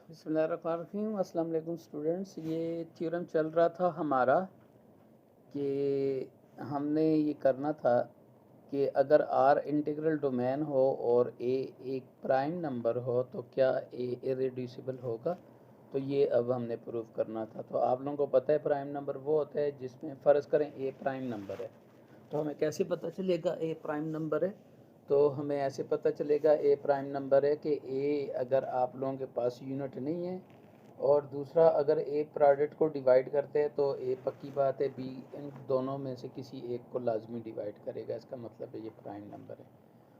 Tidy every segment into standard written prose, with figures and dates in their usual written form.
बिस्मिल्लाहिर्रहमानिर्रहीम। अस्सलाम वालेकुम स्टूडेंट्स। ये थ्योरम चल रहा था हमारा कि हमने ये करना था कि अगर आर इंटीग्रल डोमेन हो और ए एक प्राइम नंबर हो तो क्या ए इरेड्यूसिबल होगा। तो ये अब हमने प्रूव करना था। तो आप लोगों को पता है प्राइम नंबर वो होता है जिसमें फ़र्ज़ करें ए प्राइम नंबर है, तो हमें कैसे पता चलेगा ए प्राइम नंबर है। तो हमें ऐसे पता चलेगा ए प्राइम नंबर है कि ए अगर आप लोगों के पास यूनिट नहीं है, और दूसरा अगर ए प्रोडक्ट को डिवाइड करते हैं तो ए पक्की बात है बी इन दोनों में से किसी एक को लाजमी डिवाइड करेगा। इसका मतलब है ये प्राइम नंबर है।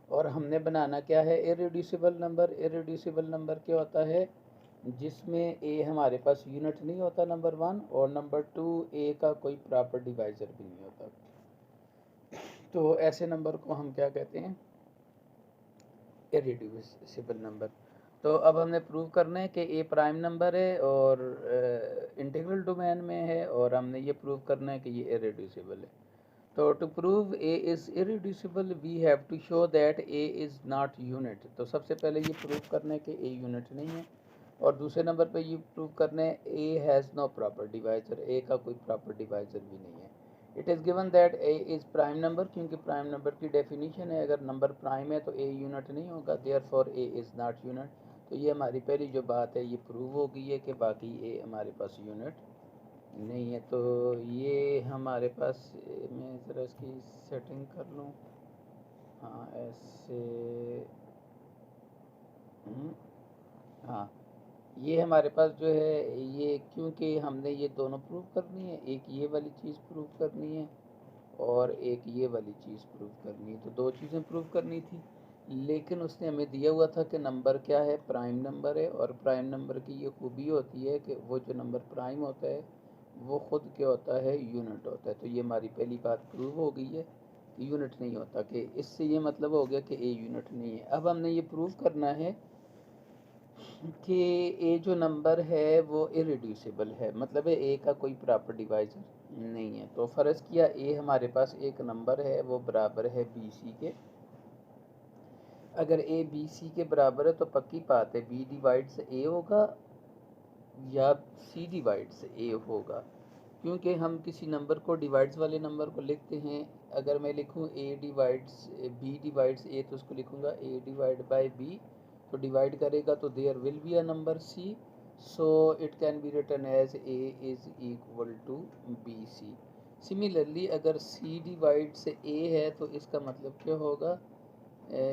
और हमने बनाना क्या है, इरेड्यूसिबल नंबर। इरेड्यूसिबल नंबर क्या होता है, जिसमें ए हमारे पास यूनिट नहीं होता नंबर वन, और नंबर टू ए का कोई प्रॉपर डिवाइज़र भी नहीं होता। तो ऐसे नंबर को हम क्या कहते हैं, इरेड्यूसिबल नंबर। तो अब हमने प्रूव करना है कि ए प्राइम नंबर है और इंटीग्रल डोमेन में है, और हमने ये प्रूव करना है कि ये इरेड्यूसिबल है। तो to prove A is irreducible we have to show that A is not unit. तो सबसे पहले ये प्रूव करना है कि ए यूनिट नहीं है, और दूसरे नंबर पे ये प्रूव करना है a has no proper divisor, a का कोई प्रॉपर डिवाइज़र भी नहीं है। It is given that A is prime number, क्योंकि प्राइम नंबर की डेफिनेशन है अगर नंबर प्राइम है तो ए यूनिट नहीं होगा, therefore A is not unit. तो ये हमारी पहली जो बात है ये प्रूव हो गई है कि बाकी ए हमारे पास यूनिट नहीं है। तो ये हमारे पास, मैं ज़रा इसकी सेटिंग कर लूँ। हाँ ऐसे, हाँ ये हमारे पास जो है ये, क्योंकि हमने ये दोनों प्रूव करनी है, एक ये वाली चीज़ प्रूव करनी है और एक ये वाली चीज़ प्रूव करनी है। तो दो चीज़ें प्रूव करनी थी, लेकिन उसने हमें दिया हुआ था कि नंबर क्या है, प्राइम नंबर है। और प्राइम नंबर की ये खूबी होती है कि वो जो नंबर प्राइम होता है वो ख़ुद क्या होता है, यूनिट होता है। तो ये हमारी पहली बात प्रूव हो गई है कि यूनिट नहीं होता, कि इससे ये मतलब हो गया कि ए यूनिट नहीं है। अब हमने ये प्रूव करना है कि ए जो नंबर है वो इरेड्यूसिबल है, मतलब है ए का कोई प्रॉपर डिवाइज़र नहीं है। तो फ़र्ज़ किया ए हमारे पास एक नंबर है वो बराबर है बी सी के। अगर ए बी सी के बराबर है तो पक्की बात है बी डिवाइड्स ए होगा या सी डिवाइड्स ए होगा, क्योंकि हम किसी नंबर को डिवाइड्स वाले नंबर को लिखते हैं। अगर मैं लिखूँ A divides B divides A, तो उसको लिखूँगा ए डिवाइड बाय बी, तो डिवाइड करेगा तो there will be a number C, so it can be written as A is equal to B C. Similarly अगर सी डिवाइड्स ए है तो इसका मतलब क्या होगा,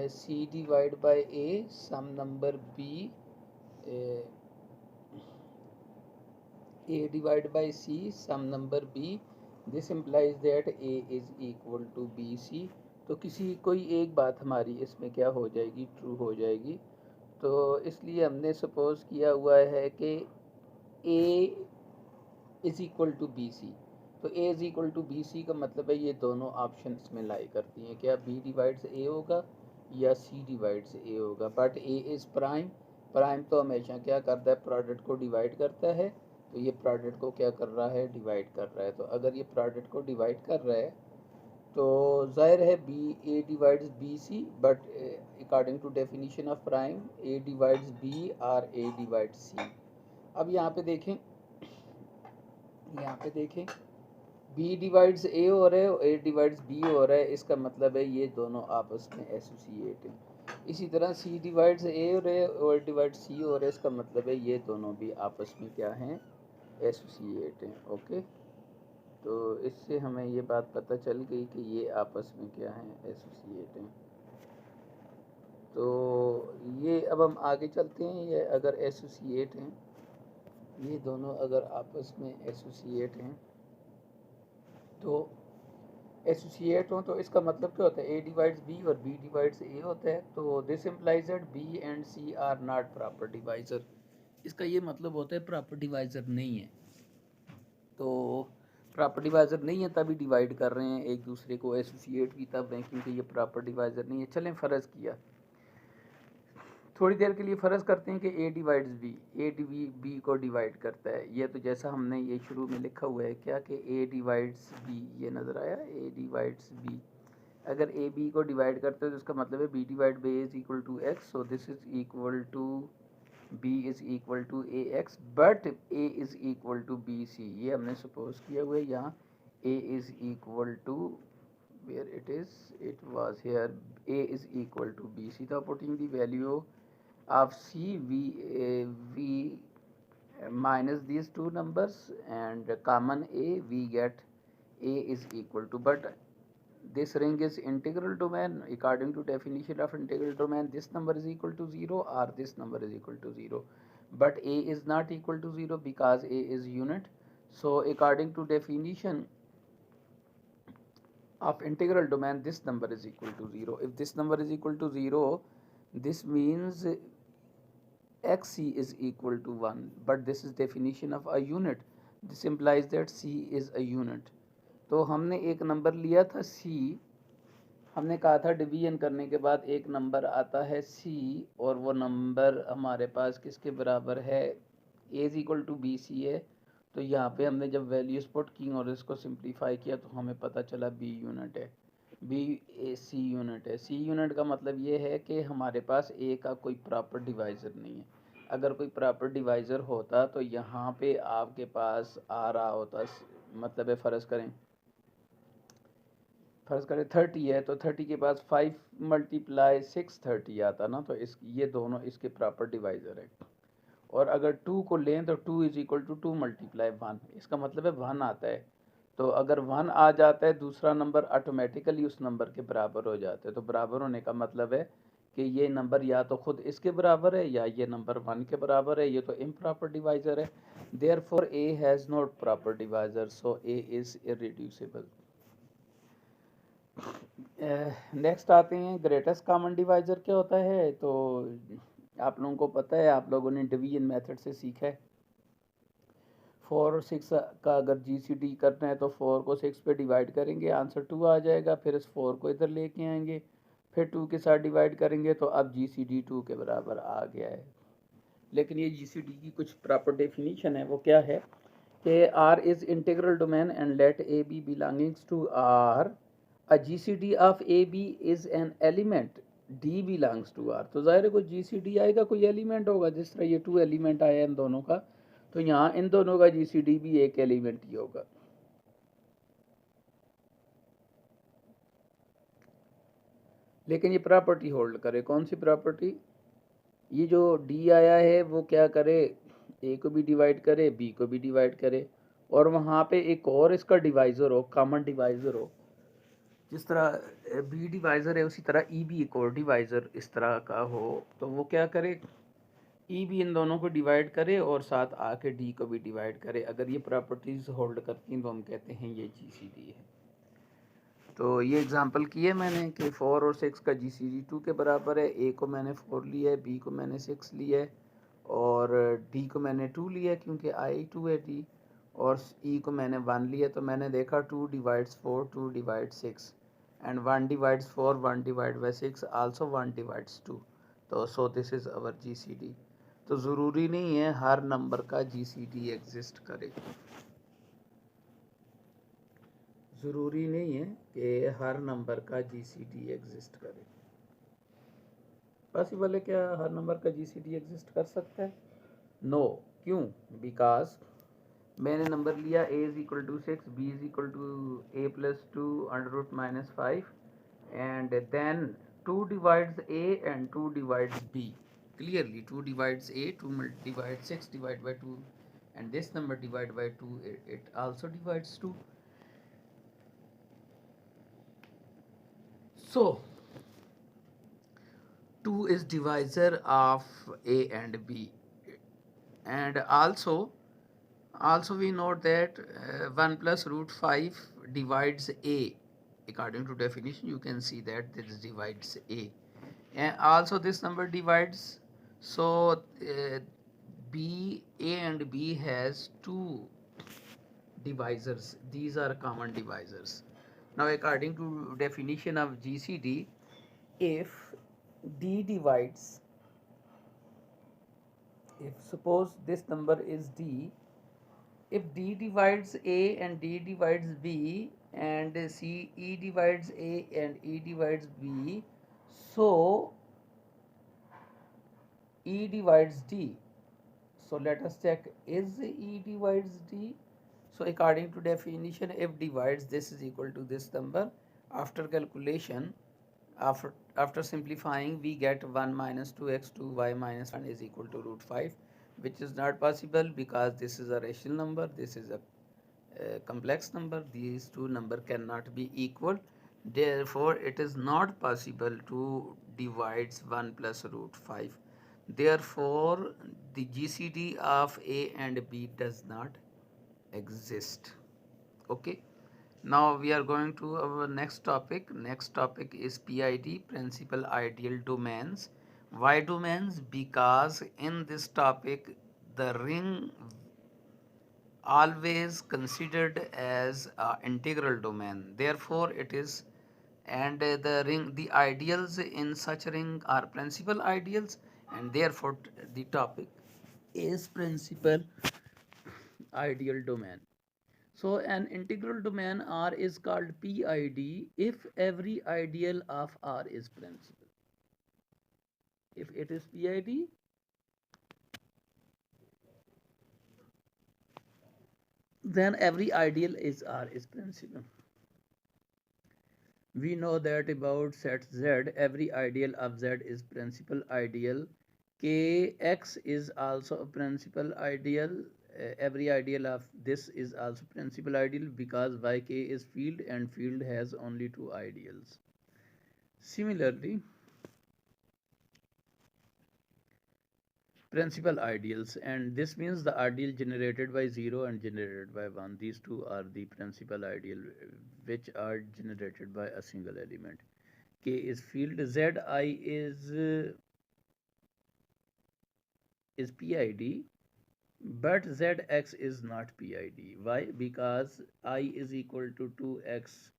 c divide by a some number b, a divided by c some number b, this implies that a is equal to bc। तो किसी कोई एक बात हमारी इसमें क्या हो जाएगी, ट्रू हो जाएगी। तो इसलिए हमने सपोज किया हुआ है कि a is equal to B C. तो a is equal to B C का मतलब है ये दोनों ऑप्शन में लाई करती हैं, क्या b डिवाइड्स a होगा या c डिवाइड्स a होगा। But a is prime, prime तो हमेशा क्या करता है, प्रोडक्ट को डिवाइड करता है। तो ये प्रोडक्ट को क्या कर रहा है, डिवाइड कर रहा है। तो अगर ये प्रोडक्ट को डिवाइड कर रहा है तो ज़ाहिर है B A divides B C, but according to definition of prime A divides B और ए डिवाइड्स सी। अब यहाँ पे देखें, बी डिवाइड्स ए हो रहा है और ए डिवाइड्स बी हो रहा है, इसका मतलब है ये दोनों आपस में एसोसिएट हैं। इसी तरह सी डिवाइड्स ए हो रहा है और डिवाइड्स सी हो रहा है, इसका मतलब है ये दोनों भी आपस में क्या हैं, एसोसिएट हैं। ओके, तो इससे हमें ये बात पता चल गई कि ये आपस में क्या हैं, एसोसिएट हैं। तो ये अब हम आगे चलते हैं, ये अगर एसोसिएट हैं, ये दोनों अगर आपस में एसोसिएट हैं तो एसोसिएट हो तो इसका मतलब क्या होता है, ए डिवाइड्स बी और बी डिवाइड्स ए होता है। तो this implies that B and C are not proper divisor. इसका ये मतलब होता है प्रॉपर डिवाइज़र नहीं है। तो प्रॉपर डिवाइज़र नहीं है तभी डिवाइड कर रहे हैं एक दूसरे को, एसोसिएट भी तब हैं क्योंकि ये प्रॉपर डिवाइज़र नहीं है। चलें फ़र्ज़ किया, थोड़ी देर के लिए फ़र्ज़ करते हैं कि A divides B, A B को डिवाइड करता है। ये तो जैसा हमने ये शुरू में लिखा हुआ है क्या, कि ए डिवाइड्स बी, ये नज़र आया, ए डिवाइड्स बी। अगर ए बी को डिवाइड करते हैं तो इसका मतलब है B divide by A is equal to X, so this is equal to b is equal to A X but a is equal to B C, ये हमने सपोज किया हुआ है। यहाँ a is equal to where it was here a is equal to bc, so putting the value of c, we minus these two numbers and common a, we get a is equal to, but this ring is integral domain. According to definition of integral domain, this number is equal to 0 or this number is equal to 0, but a is not equal to 0 because a is unit. So according to definition of integral domain, this number is equal to 0. If this number is equal to 0, this means xc is equal to 1, but this is definition of a unit. This implies that c is a unit. तो हमने एक number लिया था c, हमने कहा था division करने के बाद एक नंबर आता है c, और वो नंबर हमारे पास किसके बराबर है, a is equal to B C है। तो यहाँ पे हमने जब वैल्यूज पुट की और इसको सिंप्लीफाई किया तो हमें पता चला b यूनिट है, b ए सी यूनिट है। सी यूनिट का मतलब ये है कि हमारे पास a का कोई प्रॉपर डिवाइज़र नहीं है। अगर कोई प्रॉपर डिवाइज़र होता तो यहाँ पे आपके पास आ रहा होता, मतलब है फ़र्ज़ करें 30 है तो 30 के पास 5 मल्टीप्लाई 6 30 आता ना, तो इस ये दोनों इसके प्रॉपर डिवाइज़र है। और अगर 2 को लें तो 2 इज इक्वल टू 2 मल्टीप्लाई 1, इसका मतलब है 1 आता है। तो अगर 1 आ जाता है दूसरा नंबर ऑटोमेटिकली उस नंबर के बराबर हो जाता है। तो बराबर होने का मतलब है कि ये नंबर या तो खुद इसके बराबर है या ये नंबर 1 के बराबर है, ये तो इम्प्रॉपर डिवाइज़र है। Therefore a has not proper divisor, so a is irreducible. Next आते हैं ग्रेटेस्ट कॉमन डिवाइज़र क्या होता है। तो आप लोगों को पता है, आप लोगों ने डिवीजन मेथड से सीखा है। 4 और 6 का अगर GCD करना है तो 4 को 6 पे डिवाइड करेंगे, आंसर 2 आ जाएगा। फिर इस 4 को इधर लेके आएंगे, फिर 2 के साथ डिवाइड करेंगे तो अब GCD 2 के बराबर आ गया है। लेकिन ये GCD की कुछ प्रॉपर डेफिनेशन है, वो क्या है कि R is integral domain and let A B belongings to R, a GCD of AB is an element, D belongs to R। तो ज़ाहिर है कोई GCD आएगा, कोई एलिमेंट होगा। जिस तरह ये 2 एलिमेंट आया इन दोनों का, तो यहाँ इन दोनों का GCD भी एक एलिमेंट ही होगा। लेकिन ये प्रॉपर्टी होल्ड करे, कौन सी प्रॉपर्टी, ये जो D आया है वो क्या करे, A को भी डिवाइड करे, B को भी डिवाइड करे, और वहाँ पे एक और इसका डिवाइज़र हो, कॉमन डिवाइज़र हो। जिस तरह बी डिवाइज़र है उसी तरह ई भी एक और डिवाइज़र इस तरह का हो। तो वो क्या करे, ई भी इन दोनों को डिवाइड करे और साथ आके डी को भी डिवाइड करे। अगर ये प्रॉपर्टीज़ होल्ड करती हैं तो हम कहते हैं ये GCD है। तो ये एग्जांपल किए मैंने कि 4 और 6 का GCD 2 के बराबर है। ए को मैंने 4 लिया है, बी को मैंने 6 लिया है, और डी को मैंने 2 लिया है क्योंकि आई 2 है डी, और ई को मैंने 1 लिया। तो मैंने देखा 2 divides 4, 2 divides 6 and 1 divides 4, 1 divided by 6, also 1 divides 2। तो so this is our GCD। तो ज़रूरी नहीं है हर नंबर का GCD एग्जिस्ट करे, ज़रूरी नहीं है कि हर नंबर का GCD एग्जिस्ट करे। पॉसिबल है क्या हर नंबर का GCD एग्जिस्ट कर सकता है? नो। क्यों? बिकॉज मैंने नंबर लिया a is equal to 6, b is equal to a plus 2 under root minus 5, and then 2 divides a and 2 divides b. Clearly 2 divides a, 2 divides 6 divided by 2, and this number divided by 2, it also divides 2. So 2 is divisor of a and b, and also we note that 1 plus root 5 divides a. According to definition you can see that this divides a, and also this number divides. So b, a and b has 2 divisors, these are common divisors. Now according to definition of GCD, if d divides, if suppose this number is d, if d divides a and d divides b and c, e divides a and e divides b, so E divides D. So let us check, is E divides D? So according to definition, if divides this is equal to this number, after calculation, after simplifying, we get 1 minus 2x 2y minus 1 is equal to root 5, which is not possible because this is a rational number, this is a complex number. These two number cannot be equal. Therefore, it is not possible to divide 1 plus root 5. Therefore, the GCD of A and B does not exist. Okay. Now we are going to our next topic. Next topic is PID, principal ideal domains. Why domains? Because in this topic the ring always considered as integral domain, therefore it is, and the ring, the ideals in such ring are principal ideals, and therefore the topic is principal ideal domain. So an integral domain R is called PID if every ideal of R is principal. If it is PID, then every ideal is R is principal. We know that about set Z, every ideal of Z is principal ideal. Kx is also a principal ideal. Every ideal of this is also principal ideal because Yk is field and field has only two ideals. Similarly, principal ideals, and this means the ideal generated by 0 and generated by 1, these two are the principal ideal which are generated by a single element. K is field, Zi is PID, but Zx is not PID. Why? Because I is equal to 2x.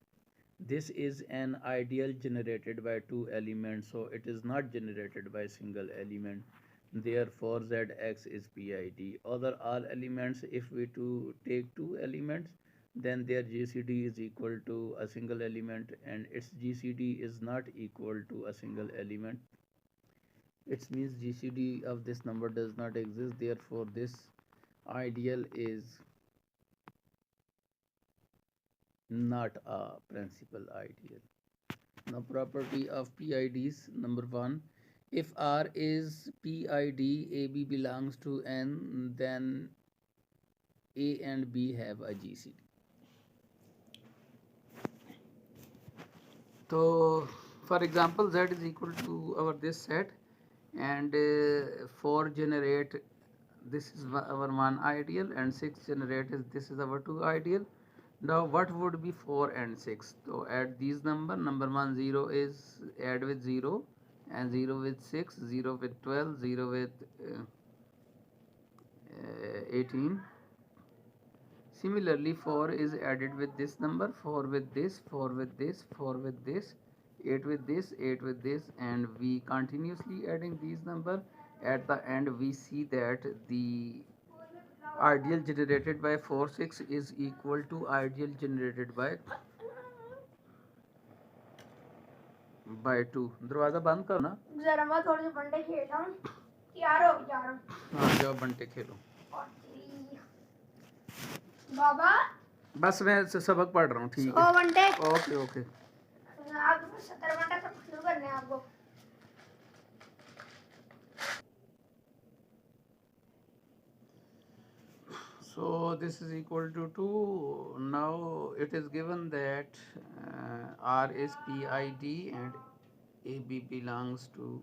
This is an ideal generated by two elements, so it is not generated by single element. Therefore, Zx is PID. Other all elements, if we take two elements, then their GCD is equal to a single element, and its GCD is not equal to a single element. It means GCD of this number does not exist. Therefore, this ideal is not a principal ideal. Now, property of PIDs. Number 1, if R is PID, AB belongs to N, then A and B have a GCD. So, for example, Z is equal to our this set, and 4 generate, this is our one ideal, and 6 generate is, this is our two ideal. Now what would be 4 and 6? So add these number 1 0 is add with 0, and 0 with 6, 0 with 12, 0 with 18. Similarly, 4 is added with this number, 4 with this, 4 with this, 4 with this, 8 with this, 8 with this, and we continuously adding these number. At the end, we see that the ideal generated by 4 6 is equal to ideal generated by 2. दरवाजा बंद करो ना, जरा मैं थोड़े से बंटे खेल रहा हूँ, तैयार हो जा रहा हूँ। हाँ जाओ बंटे खेलो। बाबा बस मैं सबक पढ़ रहा हूँ, ठीक है। बंटे ओके ओके। आप 70 घंटे तक शुरू करने हैं आपको। So this is equal to 2. Now it is given that R is PID and AB belongs to